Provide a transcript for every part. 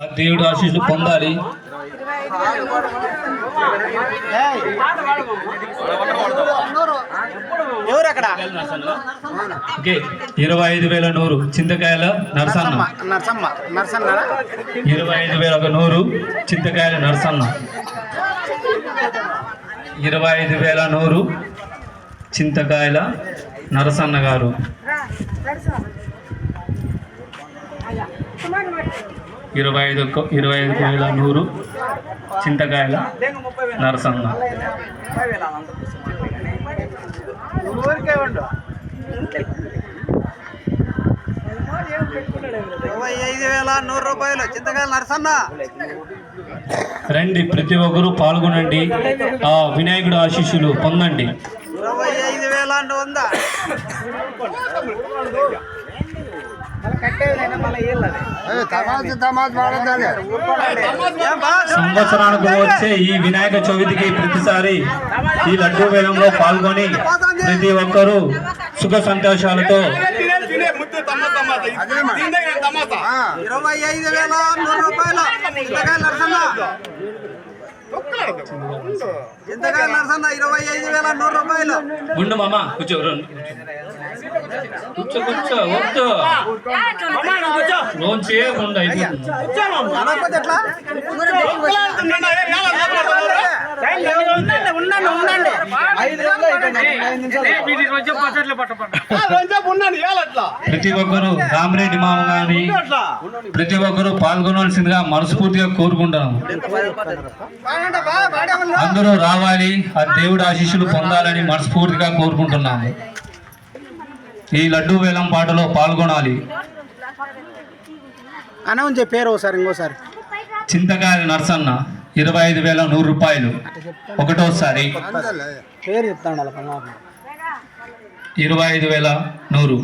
దేవుడు ఆశీస్సులు పొందాలి. ఓకే, 25,100 చింతకాయల నరసన్న. 25,100 చింతకాయల నరసన్న. 25,100 చింతకాయల నరసన్న గారు. 25,100 చింతకాయల నరసన్న. 25,100 రూపాయలు చింతకాయల నరసన్న. రండి, ప్రతి ఒక్కరూ పాల్గొనండి, ఆ వినాయకుడు ఆశీస్సులు పొందండి. 25,100 సంవత్సరానికి వచ్చే ఈ వినాయక చవితికి ప్రతిసారి ఈ లడ్డూ వేలంలో పాల్గొని ప్రతి ఒక్కరూ సుఖ సంతోషాలతో 25,100 రూపాయలు చింతకాయల నరసన్న. చింతకాయల నరసన్న 25,100 రూపాయలు. ఉండు మామ, కూర్చో కూర్చో కూర్చో వద్దు లోన్ చేయకుండా ప్రతి ఒక్కరు రామరెడ్డి మామ గాని ప్రతి ఒక్కరు పాల్గొనవలసిందిగా మనస్ఫూర్తిగా కోరుకుంటున్నాము. అందరూ రావాలి, ఆ దేవుడి ఆశీస్సులు పొందాలని మనస్ఫూర్తిగా కోరుకుంటున్నాము. ఈ లడ్డూ వేలం పాటలో పాల్గొనాలి. అనౌన్స్ పేరు ఒకసారి ఇంకోసారి. చింతకాయల నరసన్న 25,100 రూపాయలు. ఒకటోసారి పేరు చెప్తాను. 25,100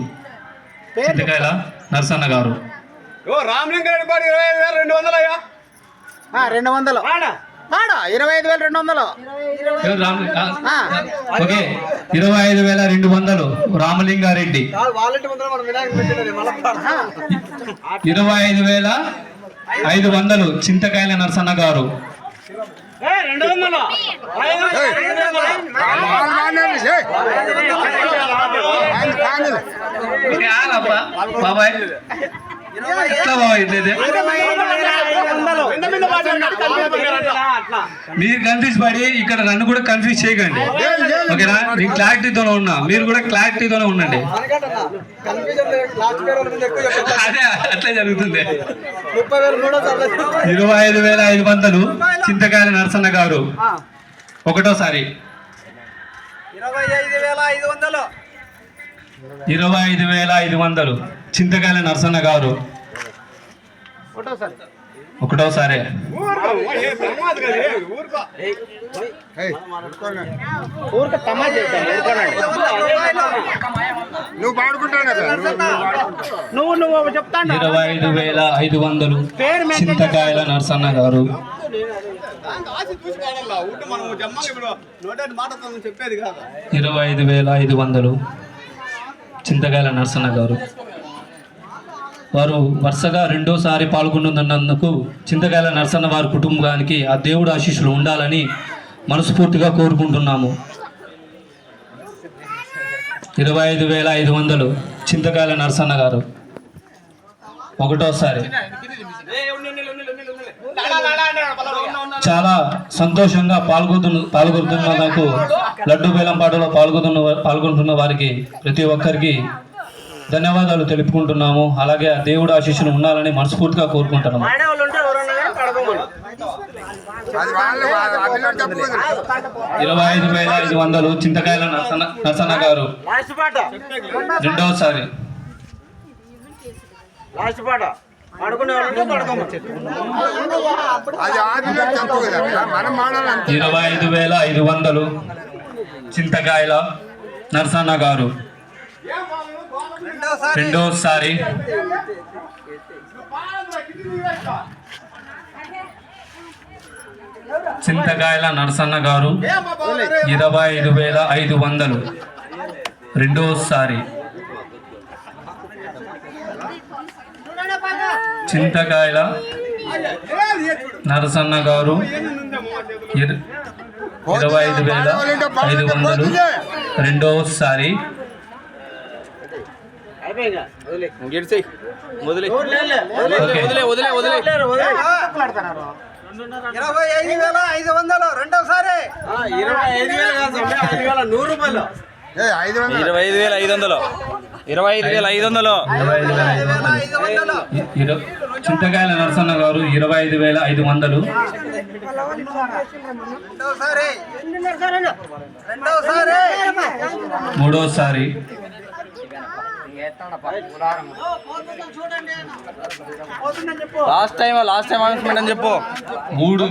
చింతకాయల నరసన్న గారు. 200 25,200. ఓకే, 25,200 రామలింగారెడ్డి. 25,500 చింతకాయల నరసన్న గారు. 200 బాబాయ్ ఎట్లా బాబాయ్, మీరు కన్ఫ్యూజ్ పడి ఇక్కడ నన్ను కూడా కన్ఫ్యూజ్ చేయకండి, ఓకేనా? నేను క్లారిటీతోనే ఉన్నా, మీరు కూడా క్లారిటీతోనే ఉండండి. అదే అట్లా జరుగుతుంది. 25,500 చింతకాయల నరసన్న గారు. ఒకటోసారి 25,500 చింతకాయల నరసన్న గారు. ఒకటోసారి నువ్వు పాడుకుంటావు కదా, నువ్వు చెప్తాను. 25,500 చింతకాయల నరసన్న గారు. 25,500 చింతకాయల నరసన్న గారు. వారు వరుసగా రెండోసారి పాల్గొన్నందుకు చింతకాయల నరసన్న వారి కుటుంబానికి ఆ దేవుడు ఆశీస్సులు ఉండాలని మనస్ఫూర్తిగా కోరుకుంటున్నాము. 25,500 చింతకాయల నరసన్న గారు. ఒకటోసారి చాలా సంతోషంగా పాల్గొంటున్నందుకు లడ్డూ బేలం పాటలో పాల్గొంటున్న వారికి ప్రతి ఒక్కరికి ధన్యవాదాలు తెలుపుకుంటున్నాము. అలాగే ఆ దేవుడు ఆశీస్సులు ఉండాలని మనస్ఫూర్తిగా కోరుకుంటున్నాము. 25,500 చింతకాయల నరసన్న గారు. రెండవసారి 25,500 చింతకాయల నరసన్న గారు. రెండోసారి చింతకాయల నరసన్న గారు. 25,500 రెండోసారి. చింతకాయల నరసన్న గారు 25,500 రెండోసారి. ఓకే. 25,500 రెండోసారి. 25,100 25,500 చింతకాయల నరసన్న గారు 25,500 మూడోసారి. లాస్ట్ టైం అనౌన్స్మెంట్ అని చెప్పు. 3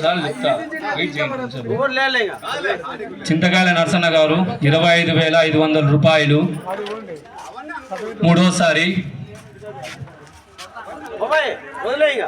సార్లు చెప్తా. వెయిట్ చేయండి. చింతకాయల నరసన్న గారు 25,500 రూపాయలు మూడోసారి. వదిలే ఇక